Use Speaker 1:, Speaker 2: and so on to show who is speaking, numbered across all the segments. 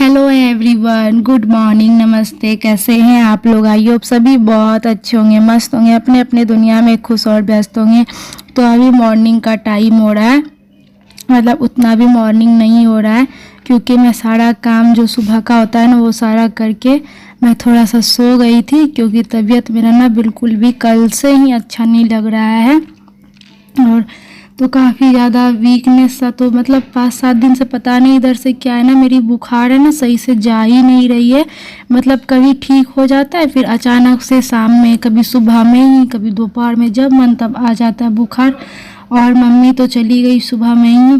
Speaker 1: Hello everyone, good morning, नमस्ते। कैसे हैं आप लोग? आई होप सभी बहुत अच्छे होंगे, मस्त होंगे, अपने अपने दुनिया में खुश और व्यस्त होंगे। तो अभी मॉर्निंग का टाइम हो रहा है, मतलब उतना भी मॉर्निंग नहीं हो रहा है क्योंकि मैं सारा काम जो सुबह का होता है ना वो सारा करके मैं थोड़ा सा सो गई थी क्योंकि तबीयत मेरा ना बिल्कुल भी कल से ही अच्छा नहीं लग रहा है। और तो काफ़ी ज़्यादा वीकनेस सा, तो मतलब 5-7 दिन से पता नहीं इधर से क्या है ना, मेरी बुखार है ना सही से जा ही नहीं रही है। मतलब कभी ठीक हो जाता है, फिर अचानक से शाम में, कभी सुबह में ही, कभी दोपहर में, जब मन तब आ जाता है बुखार। और मम्मी तो चली गई सुबह में ही,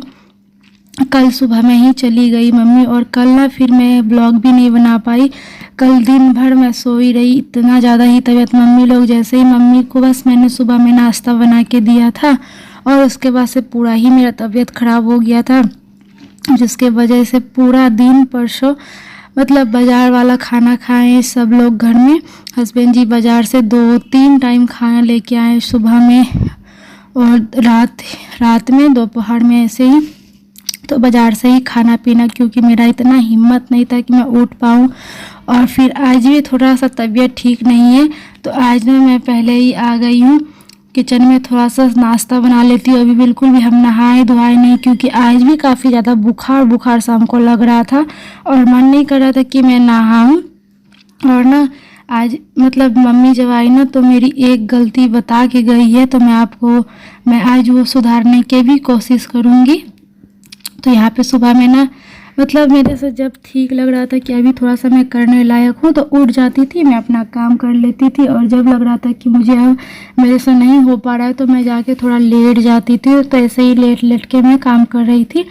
Speaker 1: कल सुबह में ही चली गई मम्मी। और कल ना फिर मैं ब्लॉग भी नहीं बना पाई। कल दिन भर मैं सोई रही, इतना ज़्यादा ही तबीयत, मम्मी लोग जैसे ही, मम्मी को बस मैंने सुबह में नाश्ता बना के दिया था और उसके बाद से पूरा ही मेरा तबीयत ख़राब हो गया था, जिसके वजह से पूरा दिन परसों मतलब बाज़ार वाला खाना खाए सब लोग घर में। हस्बैंड जी बाज़ार से 2-3 टाइम खाना लेके आए, सुबह में और रात में, दोपहर में, ऐसे ही। तो बाज़ार से ही खाना पीना, क्योंकि मेरा इतना हिम्मत नहीं था कि मैं उठ पाऊँ। और फिर आज भी थोड़ा सा तबीयत ठीक नहीं है, तो आज ना मैं पहले ही आ गई हूँ किचन में, थोड़ा सा नाश्ता बना लेती हूँ। अभी बिल्कुल भी हम नहाए धोआए नहीं क्योंकि आज भी काफ़ी ज़्यादा बुखार शाम को लग रहा था और मन नहीं कर रहा था कि मैं नहाऊँ। और ना आज मतलब मम्मी जब आई ना तो मेरी एक गलती बता के गई है, तो मैं आज वो सुधारने की भी कोशिश करूँगी। तो यहाँ पे सुबह में ना मतलब मेरे से जब ठीक लग रहा था कि अभी थोड़ा सा मैं करने लायक हूँ तो उठ जाती थी, मैं अपना काम कर लेती थी। और जब लग रहा था कि मुझे अब मेरे से नहीं हो पा रहा है तो मैं जाके थोड़ा लेट जाती थी। तो ऐसे ही लेट के मैं काम कर रही थी।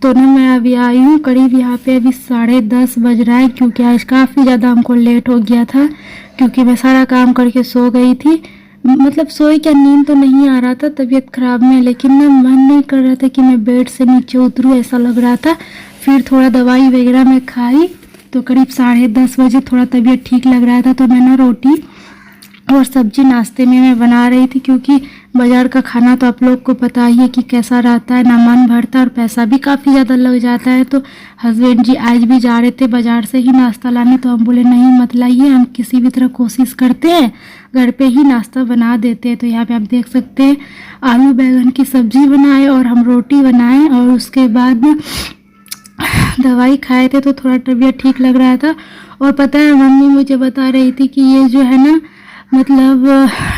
Speaker 1: तो ना मैं अभी आई हूँ करीब यहाँ पे, अभी 10:30 बज रहा है क्योंकि आज काफ़ी ज़्यादा हमको लेट हो गया था क्योंकि मैं सारा काम करके सो गई थी। मतलब सोई क्या, नींद तो नहीं आ रहा था तबीयत ख़राब में, लेकिन ना मन नहीं कर रहा था कि मैं बेड से नीचे उतरूँ, ऐसा लग रहा था। फिर थोड़ा दवाई वगैरह मैं खाई तो करीब 10:30 बजे थोड़ा तबीयत ठीक लग रहा था। तो मैं ना रोटी और सब्जी नाश्ते में मैं बना रही थी क्योंकि बाज़ार का खाना तो आप लोग को पता ही है कि कैसा रहता है, ना मन भरता और पैसा भी काफ़ी ज़्यादा लग जाता है। तो हस्बैंड जी आज भी जा रहे थे बाज़ार से ही नाश्ता लाने, तो हम बोले नहीं मत लाइए, हम किसी भी तरह कोशिश करते हैं घर पे ही नाश्ता बना देते हैं। तो यहाँ पे आप देख सकते हैं आलू बैंगन की सब्ज़ी बनाए और हम रोटी बनाए और उसके बाद दवाई खाए थे तो थोड़ा तबीयत ठीक लग रहा था। और पता है मम्मी मुझे बता रही थी कि ये जो है ना मतलब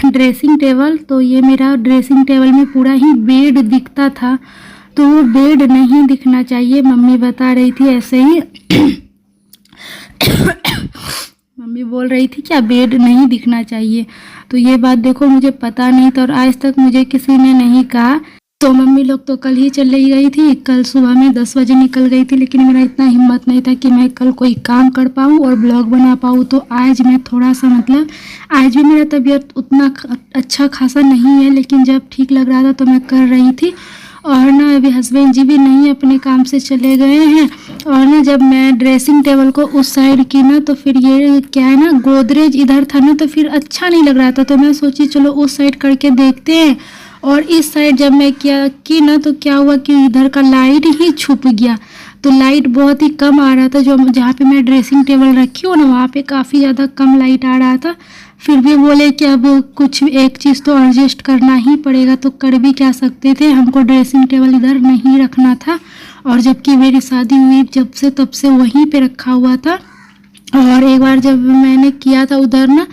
Speaker 1: ड्रेसिंग टेबल, तो ये मेरा ड्रेसिंग टेबल में पूरा ही बेड दिखता था, तो वो बेड नहीं दिखना चाहिए, मम्मी बता रही थी ऐसे ही। मम्मी बोल रही थी क्या बेड नहीं दिखना चाहिए, तो ये बात देखो मुझे पता नहीं था और आज तक मुझे किसी ने नहीं कहा। तो मम्मी लोग तो कल ही चली गई थी, कल सुबह में 10 बजे निकल गई थी, लेकिन मेरा इतना हिम्मत नहीं था कि मैं कल कोई काम कर पाऊँ और ब्लॉग बना पाऊँ। तो आज मैं थोड़ा सा मतलब आज भी मेरा तबीयत उतना अच्छा खासा नहीं है, लेकिन जब ठीक लग रहा था तो मैं कर रही थी। और ना अभी हस्बैंड जी भी नहीं अपने काम से चले गए हैं। और ना जब मैं ड्रेसिंग टेबल को उस साइड की ना तो फिर ये क्या है ना गोदरेज इधर था ना, तो फिर अच्छा नहीं लग रहा था, तो मैं सोची चलो उस साइड करके देखते हैं। और इस साइड जब मैं क्या की ना तो क्या हुआ कि इधर का लाइट ही छुप गया, तो लाइट बहुत ही कम आ रहा था। जो जहाँ पे मैं ड्रेसिंग टेबल रखी हूँ ना वहाँ पे काफ़ी ज़्यादा कम लाइट आ रहा था। फिर भी बोले कि अब कुछ एक चीज़ तो एडजस्ट करना ही पड़ेगा, तो कर भी क्या सकते थे, हमको ड्रेसिंग टेबल इधर नहीं रखना था। और जबकि मेरी शादी हुई जब से तब से वहीं पे रखा हुआ था। और एक बार जब मैंने किया था उधर ना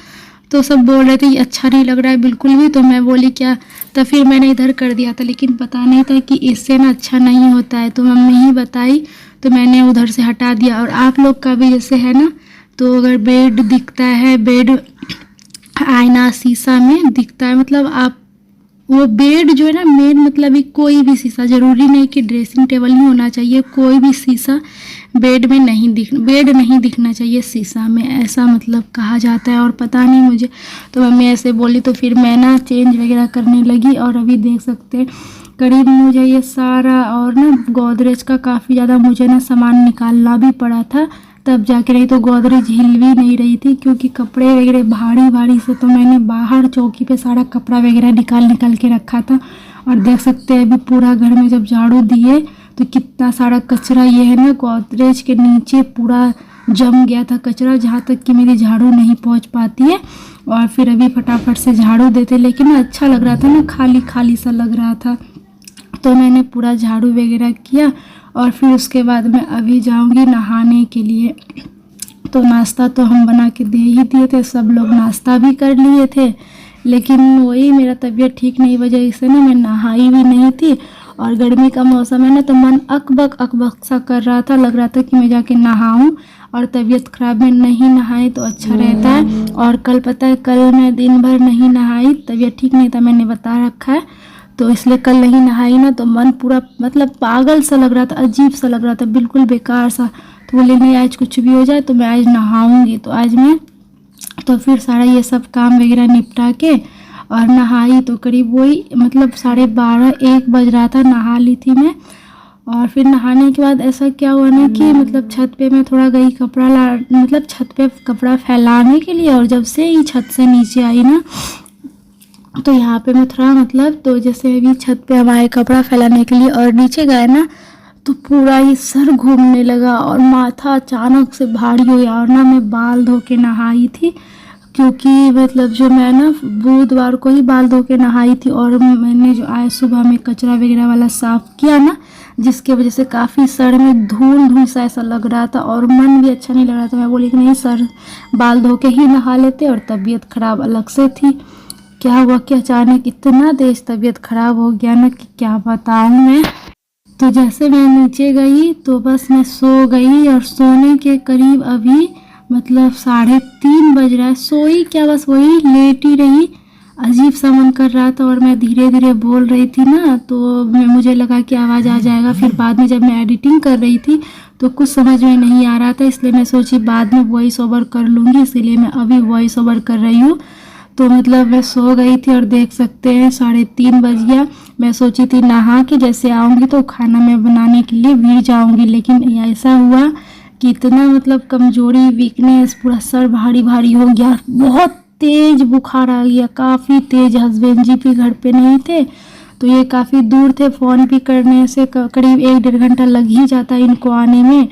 Speaker 1: तो सब बोल रहे थे अच्छा नहीं लग रहा है बिल्कुल भी, तो मैं बोली क्या, तो फिर मैंने इधर कर दिया था, लेकिन पता नहीं था कि इससे ना अच्छा नहीं होता है, तो मम्मी ही बताई तो मैंने उधर से हटा दिया। और आप लोग का भी जैसे है ना, तो अगर बेड दिखता है, बेड आईना शीशा में दिखता है, मतलब आप वो बेड जो है ना मेन मतलब ही कोई भी शीशा, ज़रूरी नहीं कि ड्रेसिंग टेबल ही होना चाहिए, कोई भी शीशा बेड नहीं दिखना चाहिए शीशा में, ऐसा मतलब कहा जाता है। और पता नहीं मुझे, तो मम्मी ऐसे बोली तो फिर मैं ना चेंज वगैरह करने लगी। और अभी देख सकते हैं करीब मुझे ये सारा और ना गोदरेज का काफ़ी ज़्यादा मुझे ना सामान निकालना भी पड़ा था तब जाके, नहीं तो गोदरेज हिल भी नहीं रही थी क्योंकि कपड़े वगैरह भारी से, तो मैंने बाहर चौकी पे सारा कपड़ा वगैरह निकाल के रखा था। और देख सकते हैं अभी पूरा घर में जब झाड़ू दिए तो कितना सारा कचरा ये है ना गोदरेज के नीचे पूरा जम गया था कचरा, जहाँ तक कि मेरी झाड़ू नहीं पहुँच पाती है। और फिर अभी फटाफट से झाड़ू देते, लेकिन अच्छा लग रहा था ना, खाली खाली सा लग रहा था। तो मैंने पूरा झाड़ू वगैरह किया और फिर उसके बाद मैं अभी जाऊंगी नहाने के लिए। तो नाश्ता तो हम बना के दे ही दिए थे, सब लोग नाश्ता भी कर लिए थे, लेकिन वही मेरा तबीयत ठीक नहीं वजह से ना मैं नहाई भी नहीं थी। और गर्मी का मौसम है ना, तो मन अकबक सा कर रहा था, लग रहा था कि मैं जाके नहाऊं। और तबीयत ख़राब में नहीं नहाए तो अच्छा रहता है। और कल पता है, कल मैं दिन भर नहीं नहाई, तबीयत ठीक नहीं था, मैंने बता रखा है, तो इसलिए कल नहीं नहाई ना, तो मन पूरा मतलब पागल सा लग रहा था, अजीब सा लग रहा था, बिल्कुल बेकार सा। तो बोले नहीं, आज कुछ भी हो जाए तो मैं आज नहाऊंगी। तो आज मैं तो फिर सारा ये सब काम वगैरह निपटा के और नहाई, तो करीब वही मतलब 12:30-1 बज रहा था, नहा ली थी मैं। और फिर नहाने के बाद ऐसा क्या हुआ ना कि मतलब छत पे मैं थोड़ा गई कपड़ा मतलब छत पे कपड़ा फैलाने के लिए, और जब से ही छत से नीचे आई ना, तो यहाँ पे मैं थोड़ा मतलब, तो जैसे अभी छत पे हमारे कपड़ा फैलाने के लिए और नीचे गए ना, तो पूरा ही सर घूमने लगा और माथा अचानक से भारी हो गया। और ना मैं बाल धो के नहाई थी, क्योंकि मतलब जो मैं ना बुधवार को ही बाल धो के नहाई थी, और मैंने जो आज सुबह में कचरा वगैरह वाला साफ़ किया ना, जिसके वजह से काफ़ी सर में धूल सा ऐसा लग रहा था और मन भी अच्छा नहीं लग रहा था। मैं बोली कि नहीं, सर बाल धो के ही नहा लेते, और तबीयत ख़राब अलग से थी। क्या हुआ कि अचानक इतना तेज तबीयत ख़राब हो गया ना कि क्या बताऊँ मैं। तो जैसे मैं नीचे गई तो बस मैं सो गई, और सोने के करीब अभी मतलब 3:30 बज रहा है, सोई क्या, बस वही लेट ही रही। अजीब सा मन कर रहा था, और मैं धीरे धीरे बोल रही थी ना, तो मुझे लगा कि आवाज़ आ जाएगा। फिर बाद में जब मैं एडिटिंग कर रही थी तो कुछ समझ में नहीं आ रहा था, इसलिए मैं सोची बाद में वॉइस ओवर कर लूँगी, इसीलिए मैं अभी वॉइस ओवर कर रही हूँ। तो मतलब मैं सो गई थी, और देख सकते हैं 3:30 बज गया। मैं सोची थी नहा के जैसे आऊँगी तो खाना मैं बनाने के लिए भी जाऊँगी, लेकिन ऐसा हुआ कि इतना मतलब कमजोरी, वीकनेस, पूरा सर भारी भारी हो गया, बहुत तेज बुखार आ गया, काफ़ी तेज। हस्बैंड जी भी घर पे नहीं थे, तो ये काफ़ी दूर थे, फ़ोन भी करने से करीब 1-1.5 घंटा लग ही जाता है इनको आने में।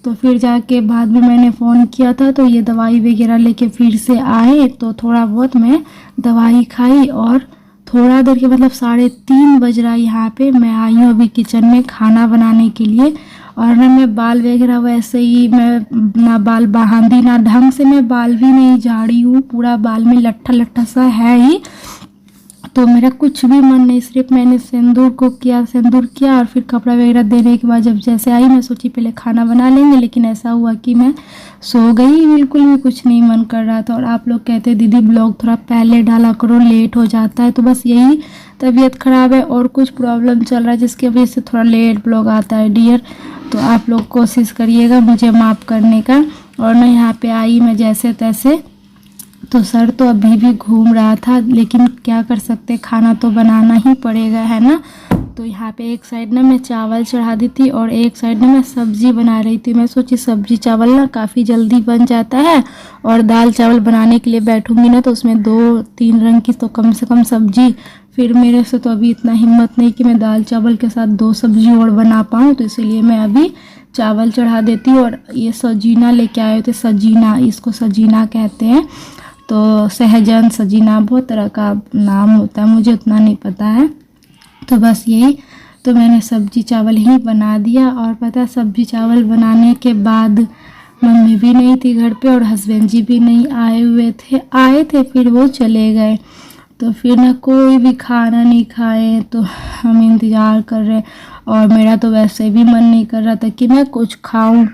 Speaker 1: तो फिर जाके बाद में मैंने फ़ोन किया था, तो ये दवाई वगैरह लेके फिर से आए, तो थोड़ा बहुत मैं दवाई खाई, और थोड़ा देर के मतलब 3:30 बज रहा है यहाँ पे, मैं आई हूँ अभी किचन में खाना बनाने के लिए। और ना मैं बाल वगैरह वैसे ही, मैं ना बाल बांधी, ना ढंग से मैं बाल भी नहीं झाड़ी हूँ, पूरा बाल में लट्ठा लट्ठा सा है ही। तो मेरा कुछ भी मन नहीं, सिर्फ मैंने सिंदूर किया, और फिर कपड़ा वगैरह देने के बाद जब जैसे आई, मैं सोची पहले खाना बना लेंगे, लेकिन ऐसा हुआ कि मैं सो गई, बिल्कुल भी कुछ नहीं मन कर रहा था। और आप लोग कहते दीदी ब्लॉग थोड़ा पहले डाला करो, लेट हो जाता है, तो बस यही तबीयत ख़राब है और कुछ प्रॉब्लम चल रहा है, जिसकी वजह से थोड़ा लेट ब्लॉग आता है डियर। तो आप लोग कोशिश करिएगा मुझे माफ़ करने का। और मैं यहाँ पे आई मैं जैसे तैसे, तो सर तो अभी भी घूम रहा था, लेकिन क्या कर सकते, खाना तो बनाना ही पड़ेगा, है ना। तो यहाँ पे एक साइड ना मैं चावल चढ़ा दी थी, और एक साइड ना मैं सब्ज़ी बना रही थी। मैं सोची सब्ज़ी चावल ना काफ़ी जल्दी बन जाता है, और दाल चावल बनाने के लिए बैठूंगी ना तो उसमें 2-3 रंग की तो कम से कम सब्ज़ी, फिर मेरे से तो अभी इतना हिम्मत नहीं कि मैं दाल चावल के साथ 2 सब्ज़ी और बना पाऊँ, तो इसीलिए मैं अभी चावल चढ़ा देती हूँ। और ये सजीना लेके आए थे, सजीना, इसको सजीना कहते हैं, तो सहजन, सजीना, बहुत तरह का नाम होता है, मुझे उतना नहीं पता है। तो बस यही, तो मैंने सब्जी चावल ही बना दिया। और पता है सब्जी चावल बनाने के बाद मम्मी भी नहीं थी घर पे, और हस्बैंड जी भी नहीं आए थे फिर वो चले गए। तो फिर ना कोई भी खाना नहीं खाए, तो हम इंतज़ार कर रहे, और मेरा तो वैसे भी मन नहीं कर रहा था कि मैं कुछ खाऊं।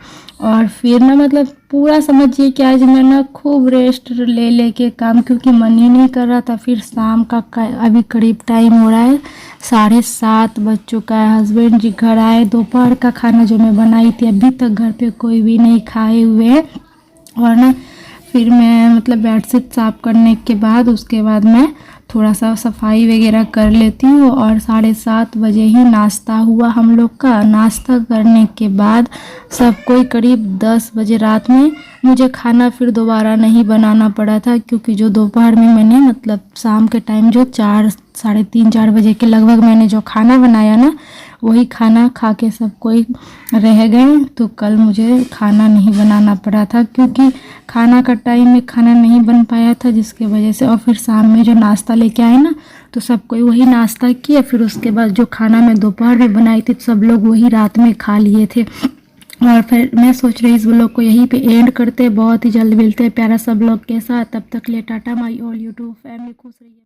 Speaker 1: और फिर ना मतलब पूरा समझिए कि आज मैं ना खूब रेस्ट ले के काम, क्योंकि मन ही नहीं कर रहा था। फिर शाम का अभी करीब टाइम हो रहा है 7:30 बज चुका है, हस्बैंड जी घर आए, दोपहर का खाना जो मैं बनाई थी अभी तक घर पे कोई भी नहीं खाए हुए हैं। और ना फिर मैं मतलब बेडशीट साफ़ करने के बाद उसके बाद मैं थोड़ा सा सफाई वगैरह कर लेती हूँ। और 7:30 बजे ही नाश्ता हुआ हम लोग का। नाश्ता करने के बाद सब कोई करीब 10 बजे रात में, मुझे खाना फिर दोबारा नहीं बनाना पड़ा था, क्योंकि जो दोपहर में मैंने मतलब शाम के टाइम जो 4, 3:30, 4 बजे के लगभग मैंने जो खाना बनाया ना, वही खाना खा के सब कोई रह गए। तो कल मुझे खाना नहीं बनाना पड़ा था क्योंकि खाना का टाइम में खाना नहीं बन पाया था, जिसके वजह से। और फिर शाम में जो नाश्ता लेके आए ना, तो सब कोई वही नाश्ता किया। फिर उसके बाद जो खाना मैं दोपहर में बनाई थी, सब लोग वही रात में खा लिए थे। और फिर मैं सोच रही इस व्लॉग को यहीं पे एंड करते हैं। बहुत ही जल्द मिलते हैं प्यारा सब लोग के साथ। तब तक ले Tata, my all YouTube family, खुश रहिए।